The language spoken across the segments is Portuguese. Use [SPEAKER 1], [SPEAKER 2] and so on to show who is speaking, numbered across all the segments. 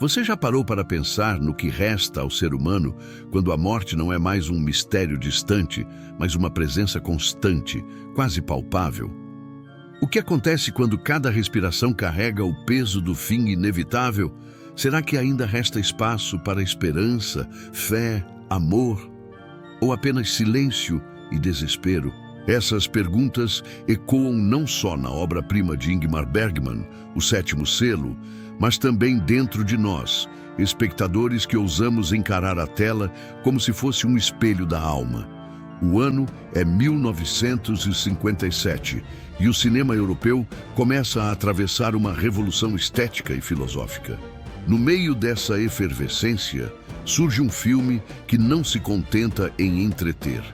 [SPEAKER 1] Você já parou para pensar no que resta ao ser humano quando a morte não é mais um mistério distante, mas uma presença constante, quase palpável? O que acontece quando cada respiração carrega o peso do fim inevitável? Será que ainda resta espaço para esperança, fé, amor? Ou apenas silêncio e desespero? Essas perguntas ecoam não só na obra-prima de Ingmar Bergman, O Sétimo Selo, mas também dentro de nós, espectadores que ousamos encarar a tela como se fosse um espelho da alma. O ano é 1957 e o cinema europeu começa a atravessar uma revolução estética e filosófica. No meio dessa efervescência, surge um filme que não se contenta em entreter.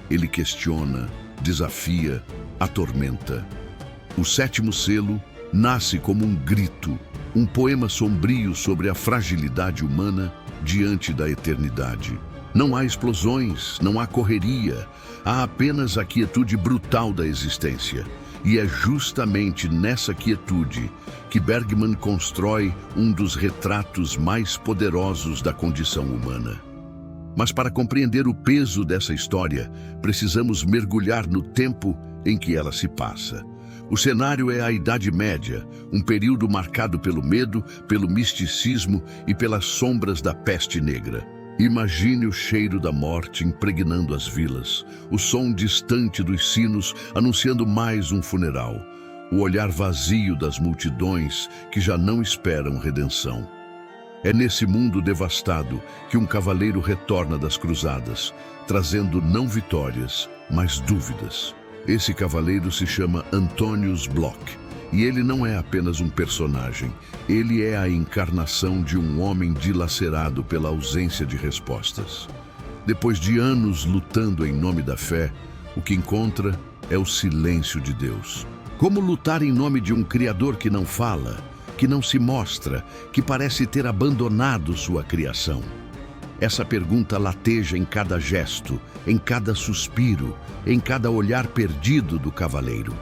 [SPEAKER 1] Ele questiona, desafia, atormenta. O Sétimo Selo nasce como um grito, um poema sombrio sobre a fragilidade humana diante da eternidade. Não há explosões, não há correria, há apenas a quietude brutal da existência. E é justamente nessa quietude que Bergman constrói um dos retratos mais poderosos da condição humana. Mas para compreender o peso dessa história, precisamos mergulhar no tempo em que ela se passa. O cenário é a Idade Média, um período marcado pelo medo, pelo misticismo e pelas sombras da peste negra. Imagine o cheiro da morte impregnando as vilas, o som distante dos sinos anunciando mais um funeral, o olhar vazio das multidões que já não esperam redenção. É nesse mundo devastado que um cavaleiro retorna das cruzadas, trazendo não vitórias, mas dúvidas. Esse cavaleiro se chama Antonius Block, e ele não é apenas um personagem, ele é a encarnação de um homem dilacerado pela ausência de respostas. Depois de anos lutando em nome da fé, o que encontra é o silêncio de Deus. Como lutar em nome de um Criador que não fala, que não se mostra, que parece ter abandonado sua criação? Essa pergunta lateja em cada gesto, em cada suspiro, em cada olhar perdido do cavaleiro.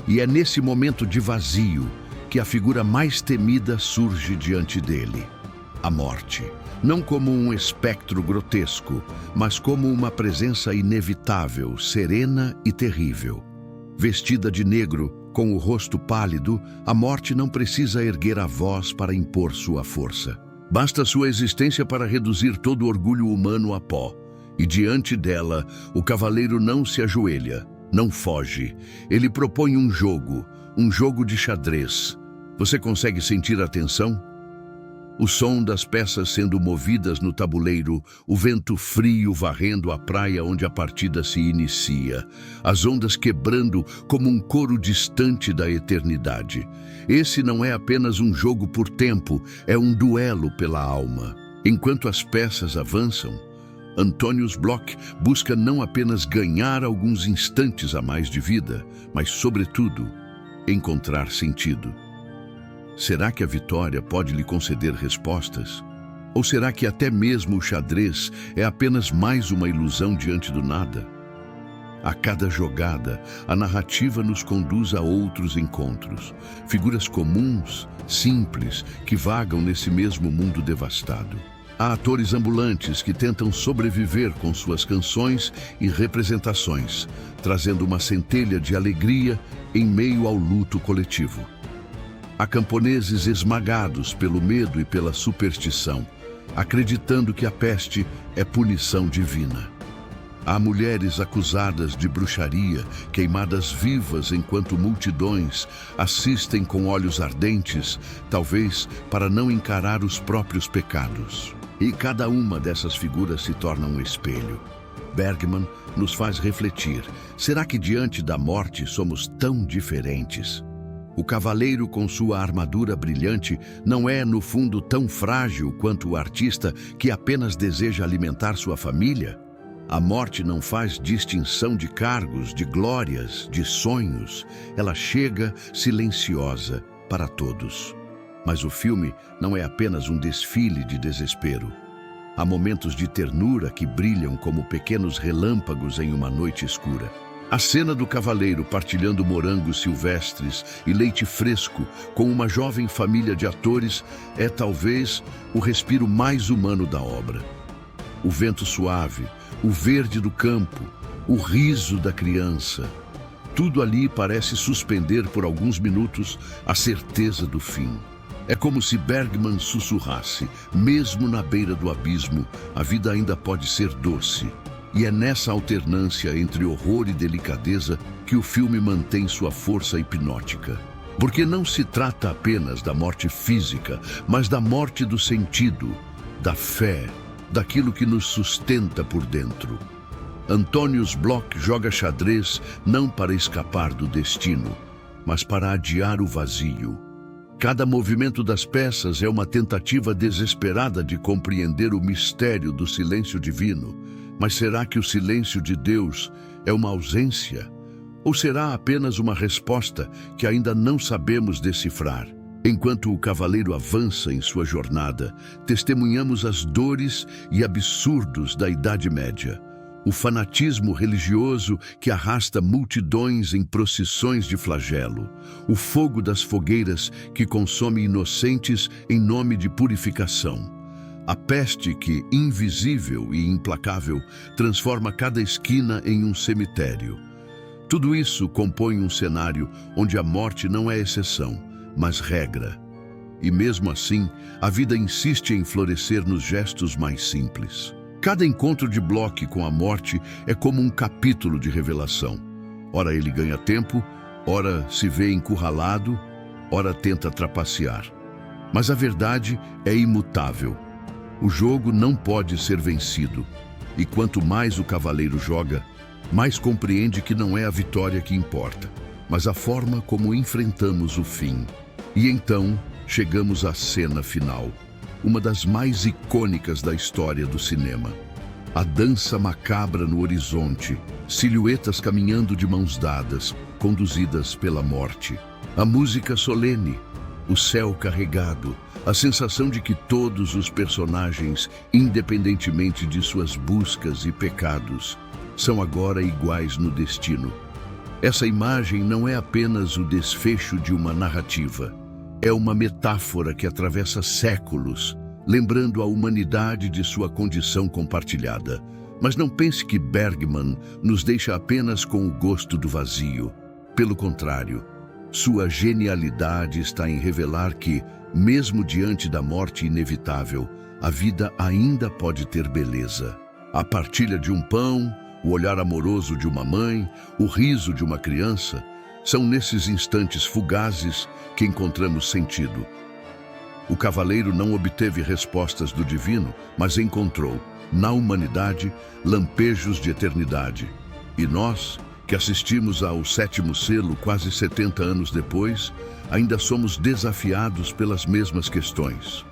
[SPEAKER 1] E é nesse momento de vazio que a figura mais temida surge diante dele: a morte. Não como um espectro grotesco, mas como uma presença inevitável, serena e terrível. Vestida de negro, com o rosto pálido, a morte não precisa erguer a voz para impor sua força. Basta sua existência para reduzir todo o orgulho humano a pó. E diante dela, o cavaleiro não se ajoelha, não foge. Ele propõe um jogo de xadrez. Você consegue sentir a tensão? O som das peças sendo movidas no tabuleiro, o vento frio varrendo a praia onde a partida se inicia, as ondas quebrando como um coro distante da eternidade. Esse não é apenas um jogo por tempo, é um duelo pela alma. Enquanto as peças avançam, Antonius Block busca não apenas ganhar alguns instantes a mais de vida, mas, sobretudo, encontrar sentido. Será que a vitória pode lhe conceder respostas? Ou será que até mesmo o xadrez é apenas mais uma ilusão diante do nada? A cada jogada, a narrativa nos conduz a outros encontros. Figuras comuns, simples, que vagam nesse mesmo mundo devastado. Há atores ambulantes que tentam sobreviver com suas canções e representações, trazendo uma centelha de alegria em meio ao luto coletivo. Há camponeses esmagados pelo medo e pela superstição, acreditando que a peste é punição divina. Há mulheres acusadas de bruxaria, queimadas vivas enquanto multidões assistem com olhos ardentes, talvez para não encarar os próprios pecados. E cada uma dessas figuras se torna um espelho. Bergman nos faz refletir: será que diante da morte somos tão diferentes? O cavaleiro com sua armadura brilhante não é, no fundo, tão frágil quanto o artista que apenas deseja alimentar sua família? A morte não faz distinção de cargos, de glórias, de sonhos. Ela chega silenciosa para todos. Mas o filme não é apenas um desfile de desespero. Há momentos de ternura que brilham como pequenos relâmpagos em uma noite escura. A cena do cavaleiro partilhando morangos silvestres e leite fresco com uma jovem família de atores é talvez o respiro mais humano da obra. O vento suave, o verde do campo, o riso da criança, tudo ali parece suspender por alguns minutos a certeza do fim. É como se Bergman sussurrasse, mesmo na beira do abismo, a vida ainda pode ser doce. E é nessa alternância entre horror e delicadeza que o filme mantém sua força hipnótica. Porque não se trata apenas da morte física, mas da morte do sentido, da fé, daquilo que nos sustenta por dentro. Antonius Bloch joga xadrez não para escapar do destino, mas para adiar o vazio. Cada movimento das peças é uma tentativa desesperada de compreender o mistério do silêncio divino. Mas será que o silêncio de Deus é uma ausência? Ou será apenas uma resposta que ainda não sabemos decifrar? Enquanto o cavaleiro avança em sua jornada, testemunhamos as dores e absurdos da Idade Média. O fanatismo religioso que arrasta multidões em procissões de flagelo. O fogo das fogueiras que consome inocentes em nome de purificação. A peste que, invisível e implacável, transforma cada esquina em um cemitério. Tudo isso compõe um cenário onde a morte não é exceção, mas regra. E mesmo assim, a vida insiste em florescer nos gestos mais simples. Cada encontro de Bloch com a morte é como um capítulo de revelação. Ora ele ganha tempo, ora se vê encurralado, ora tenta trapacear. Mas a verdade é imutável. O jogo não pode ser vencido, e quanto mais o cavaleiro joga, mais compreende que não é a vitória que importa, mas a forma como enfrentamos o fim. E então chegamos à cena final, uma das mais icônicas da história do cinema. A dança macabra no horizonte, silhuetas caminhando de mãos dadas, conduzidas pela morte. A música solene, o céu carregado, a sensação de que todos os personagens, independentemente de suas buscas e pecados, são agora iguais no destino. Essa imagem não é apenas o desfecho de uma narrativa. É uma metáfora que atravessa séculos, lembrando a humanidade de sua condição compartilhada. Mas não pense que Bergman nos deixa apenas com o gosto do vazio. Pelo contrário, sua genialidade está em revelar que, mesmo diante da morte inevitável, a vida ainda pode ter beleza. A partilha de um pão, o olhar amoroso de uma mãe, o riso de uma criança, são nesses instantes fugazes que encontramos sentido. O cavaleiro não obteve respostas do divino, mas encontrou, na humanidade, lampejos de eternidade. E nós, que assistimos ao Sétimo Selo quase 70 anos depois, ainda somos desafiados pelas mesmas questões.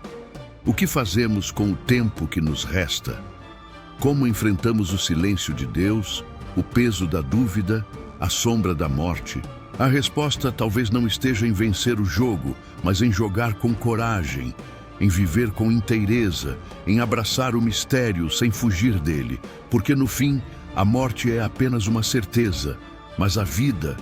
[SPEAKER 1] O que fazemos com o tempo que nos resta? Como enfrentamos o silêncio de Deus, o peso da dúvida, a sombra da morte? A resposta talvez não esteja em vencer o jogo, mas em jogar com coragem, em viver com inteireza, em abraçar o mistério sem fugir dele, porque no fim, a morte é apenas uma certeza, mas a vida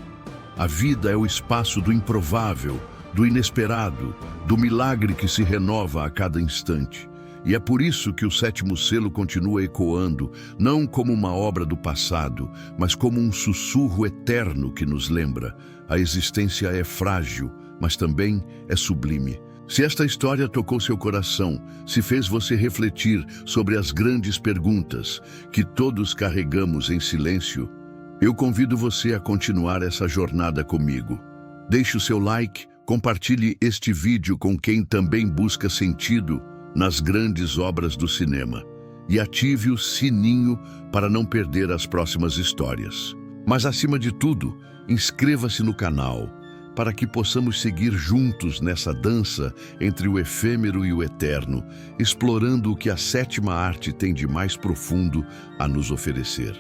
[SPEAKER 1] é o espaço do improvável, do inesperado, do milagre que se renova a cada instante. E é por isso que o Sétimo Selo continua ecoando, não como uma obra do passado, mas como um sussurro eterno que nos lembra: a existência é frágil, mas também é sublime. Se esta história tocou seu coração, se fez você refletir sobre as grandes perguntas que todos carregamos em silêncio, eu convido você a continuar essa jornada comigo. Deixe o seu like, compartilhe este vídeo com quem também busca sentido nas grandes obras do cinema e ative o sininho para não perder as próximas histórias. Mas, acima de tudo, inscreva-se no canal para que possamos seguir juntos nessa dança entre o efêmero e o eterno, explorando o que a sétima arte tem de mais profundo a nos oferecer.